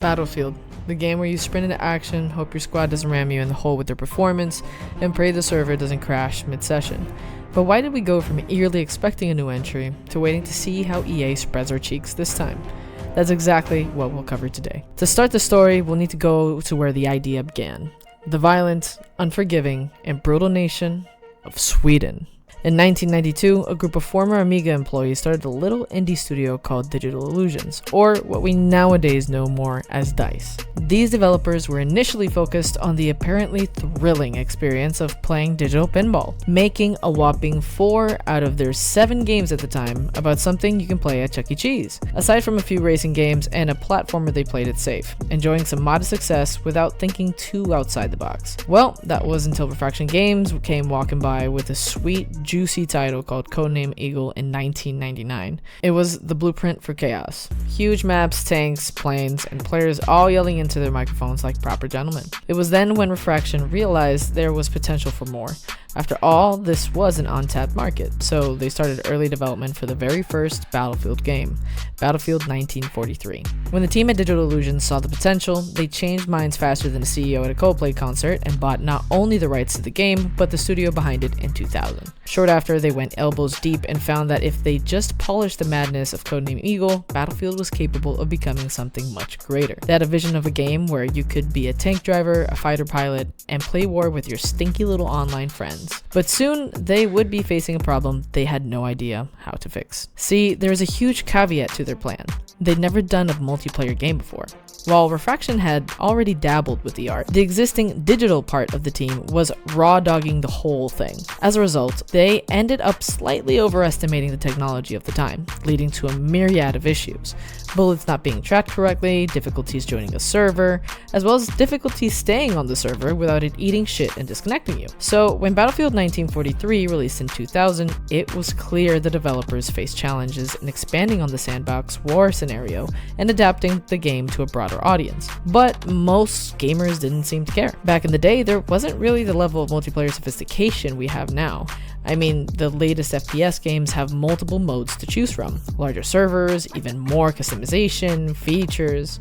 Battlefield, the game where you sprint into action, hope your squad doesn't ram you in the hole with their performance, and pray the server doesn't crash mid-session. But why did we go from eagerly expecting a new entry to waiting to see how EA spreads our cheeks this time? That's exactly what we'll cover today. To start the story, we'll need to go to where the idea began. The violent, unforgiving, and brutal nation of Sweden. In 1992, a group of former Amiga employees started a little indie studio called Digital Illusions, or what we nowadays know more as DICE. These developers were initially focused on the apparently thrilling experience of playing digital pinball, making a whopping 4 out of their 7 games at the time about something you can play at Chuck E. Cheese. Aside from a few racing games and a platformer, they played it safe, enjoying some modest success without thinking too outside the box. Well, that was until Refraction Games came walking by with a sweet, juicy title called Codename Eagle in 1999. It was the blueprint for chaos. Huge maps, tanks, planes, and players all yelling into their microphones like proper gentlemen. It was then when Refraction realized there was potential for more. After all, this was an untapped market, so they started early development for the very first Battlefield game, Battlefield 1943. When the team at Digital Illusions saw the potential, they changed minds faster than a CEO at a Coldplay concert and bought not only the rights to the game, but the studio behind it in 2000. Short after, they went elbows deep and found that if they just polished the madness of Codename Eagle, Battlefield was capable of becoming something much greater. They had a vision of a game where you could be a tank driver, a fighter pilot, and play war with your stinky little online friends. But soon, they would be facing a problem they had no idea how to fix. See, there was a huge caveat to their plan. They'd never done a multiplayer game before. While Refraction had already dabbled with the art, the existing digital part of the team was raw dogging the whole thing. As a result, they ended up slightly overestimating the technology of the time, leading to a myriad of issues. Bullets not being tracked correctly, difficulties joining a server, as well as difficulties staying on the server without it eating shit and disconnecting you. So when Battlefield 1943 released in 2000, it was clear the developers faced challenges in expanding on the sandbox war scenario and adapting the game to a broader audience. But most gamers didn't seem to care. Back in the day, there wasn't really the level of multiplayer sophistication we have now. I mean, the latest FPS games have multiple modes to choose from, larger servers, even more customization, features,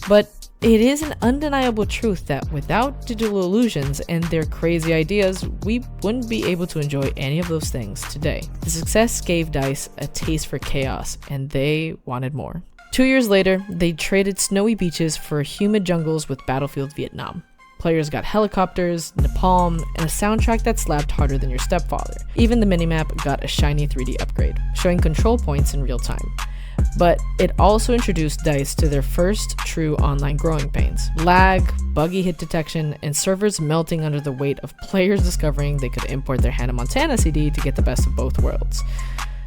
but it is an undeniable truth that without Digital Illusions and their crazy ideas, we wouldn't be able to enjoy any of those things today. The success gave DICE a taste for chaos, and they wanted more. 2 years later, they traded snowy beaches for humid jungles with Battlefield Vietnam. Players got helicopters, napalm, and a soundtrack that slapped harder than your stepfather. Even the minimap got a shiny 3D upgrade, showing control points in real time. But it also introduced DICE to their first true online growing pains. Lag, buggy hit detection, and servers melting under the weight of players discovering they could import their Hannah Montana CD to get the best of both worlds.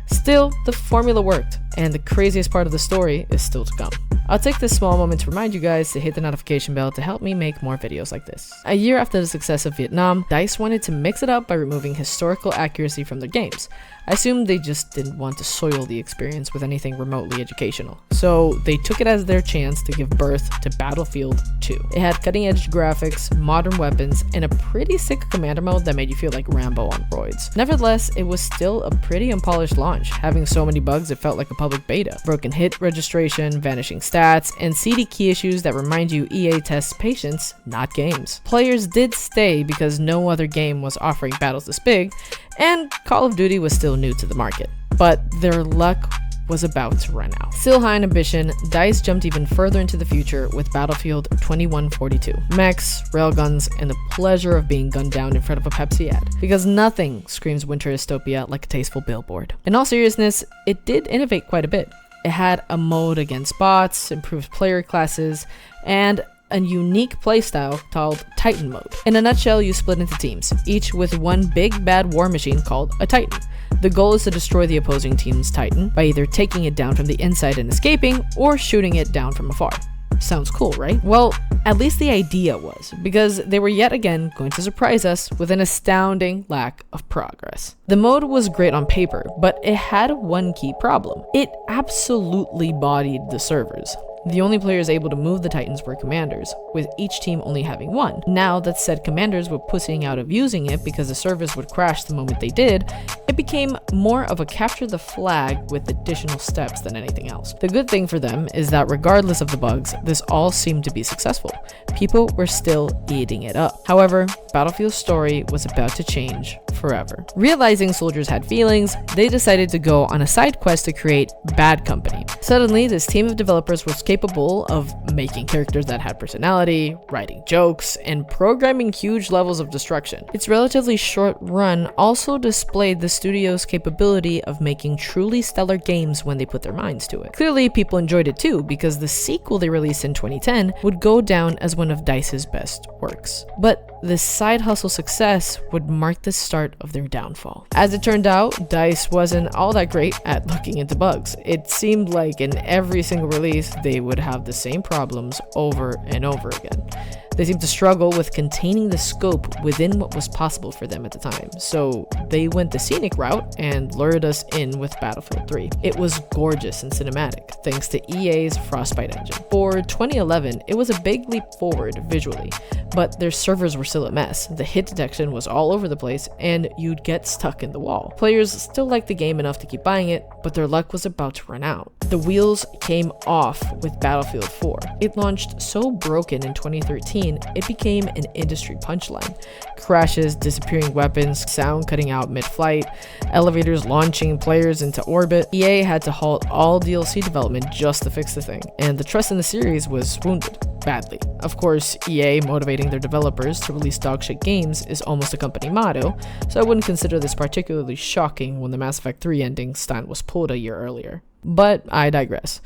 Still, the formula worked, and the craziest part of the story is still to come. I'll take this small moment to remind you guys to hit the notification bell to help me make more videos like this. A year after the success of Vietnam, DICE wanted to mix it up by removing historical accuracy from their games. I assume they just didn't want to soil the experience with anything remotely educational. So they took it as their chance to give birth to Battlefield 2. It had cutting-edge graphics, modern weapons, and a pretty sick commander mode that made you feel like Rambo on roids. Nevertheless, it was still a pretty unpolished launch, having so many bugs it felt like a public beta. Broken hit registration, vanishing stats, and CD key issues that remind you EA tests patience, not games. Players did stay because no other game was offering battles this big, and Call of Duty was still new to the market, but their luck was about to run out. Still high in ambition, DICE jumped even further into the future with Battlefield 2142. Mechs, railguns, and the pleasure of being gunned down in front of a Pepsi ad. Because nothing screams winter dystopia like a tasteful billboard. In all seriousness, it did innovate quite a bit. It had a mode against bots, improved player classes, and a unique playstyle called Titan mode. In a nutshell, you split into teams, each with one big bad war machine called a Titan. The goal is to destroy the opposing team's Titan by either taking it down from the inside and escaping, or shooting it down from afar. Sounds cool, right? Well, at least the idea was, because they were yet again going to surprise us with an astounding lack of progress. The mode was great on paper, but it had one key problem. It absolutely bodied the servers. The only players able to move the Titans were commanders, with each team only having one. Now that said commanders were pussing out of using it because the servers would crash the moment they did, it became more of a capture the flag with additional steps than anything else. The good thing for them is that regardless of the bugs, this all seemed to be successful. People were still eating it up. However, Battlefield's story was about to change forever. Realizing soldiers had feelings, they decided to go on a side quest to create Bad Company. Suddenly, this team of developers was capable of making characters that had personality, writing jokes, and programming huge levels of destruction. Its relatively short run also displayed the studio's capability of making truly stellar games when they put their minds to it. Clearly, people enjoyed it too, because the sequel they released in 2010 would go down as one of DICE's best works. But this side hustle success would mark the start of their downfall. As it turned out, DICE wasn't all that great at looking into bugs. It seemed like in every single release, they would have the same problems over and over again. They seemed to struggle with containing the scope within what was possible for them at the time, so they went the scenic route and lured us in with Battlefield 3. It was gorgeous and cinematic, thanks to EA's Frostbite engine. For 2011, it was a big leap forward visually, but their servers were still a mess. The hit detection was all over the place, and you'd get stuck in the wall. Players still liked the game enough to keep buying it, but their luck was about to run out. The wheels came off with Battlefield 4. It launched so broken in 2013, it became an industry punchline. Crashes, disappearing weapons, sound cutting out mid-flight, elevators launching players into orbit. EA had to halt all DLC development just to fix the thing, and the trust in the series was wounded badly. Of course, EA motivating their developers to release dogshit games is almost a company motto, so I wouldn't consider this particularly shocking when the Mass Effect 3 ending stunt was pulled a year earlier. But I digress.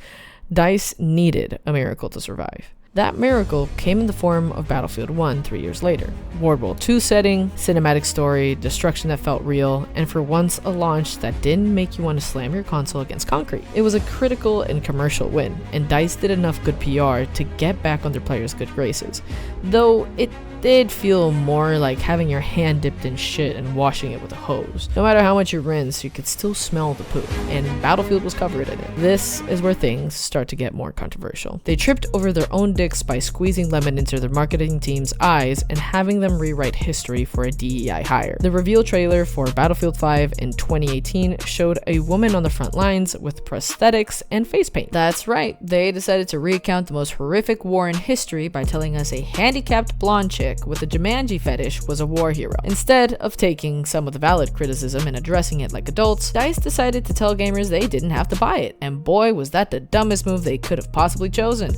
DICE needed a miracle to survive. That miracle came in the form of Battlefield 1 3 years later. World War II setting, cinematic story, destruction that felt real, and for once a launch that didn't make you want to slam your console against concrete. It was a critical and commercial win, and DICE did enough good PR to get back on their players' good graces. Though it did feel more like having your hand dipped in shit and washing it with a hose. No matter how much you rinse, you could still smell the poop, and Battlefield was covered in it. This is where things start to get more controversial. They tripped over their own dicks by squeezing lemon into their marketing team's eyes and having them rewrite history for a DEI hire. The reveal trailer for Battlefield 5 in 2018 showed a woman on the front lines with prosthetics and face paint. That's right, they decided to recount the most horrific war in history by telling us a handicapped blonde chick with a Jumanji fetish was a war hero. Instead of taking some of the valid criticism and addressing it like adults, DICE decided to tell gamers they didn't have to buy it, and boy was that the dumbest move they could have possibly chosen.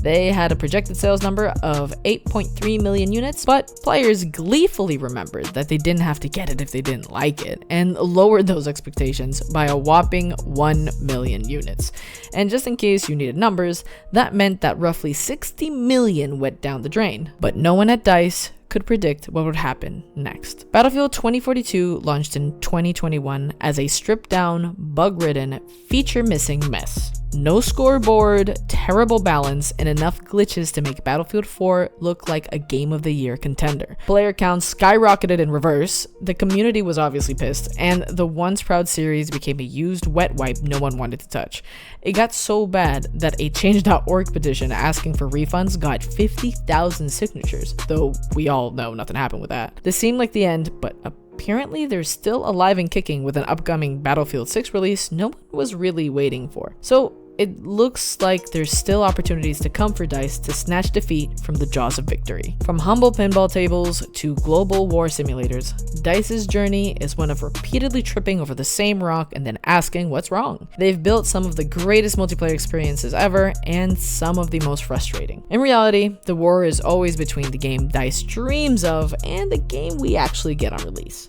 They had a projected sales number of 8.3 million units, but players gleefully remembered that they didn't have to get it if they didn't like it, and lowered those expectations by a whopping 1 million units. And just in case you needed numbers, that meant that roughly 60 million went down the drain. But no one at DICE could predict what would happen next. Battlefield 2042 launched in 2021 as a stripped-down, bug-ridden, feature-missing mess. No scoreboard, terrible balance, and enough glitches to make Battlefield 4 look like a Game of the Year contender. Player counts skyrocketed in reverse, the community was obviously pissed, and the once proud series became a used wet wipe no one wanted to touch. It got so bad that a change.org petition asking for refunds got 50,000 signatures, though we all know nothing happened with that. This seemed like the end, but apparently they're still alive and kicking with an upcoming Battlefield 6 release no one was really waiting for. So it looks like there's still opportunities to come for DICE to snatch defeat from the jaws of victory. From humble pinball tables to global war simulators, DICE's journey is one of repeatedly tripping over the same rock and then asking what's wrong. They've built some of the greatest multiplayer experiences ever and some of the most frustrating. In reality, the war is always between the game DICE dreams of and the game we actually get on release.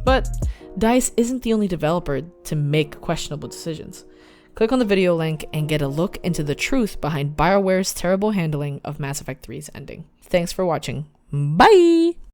But DICE isn't the only developer to make questionable decisions. Click on the video link and get a look into the truth behind BioWare's terrible handling of Mass Effect 3's ending. Thanks for watching. Bye!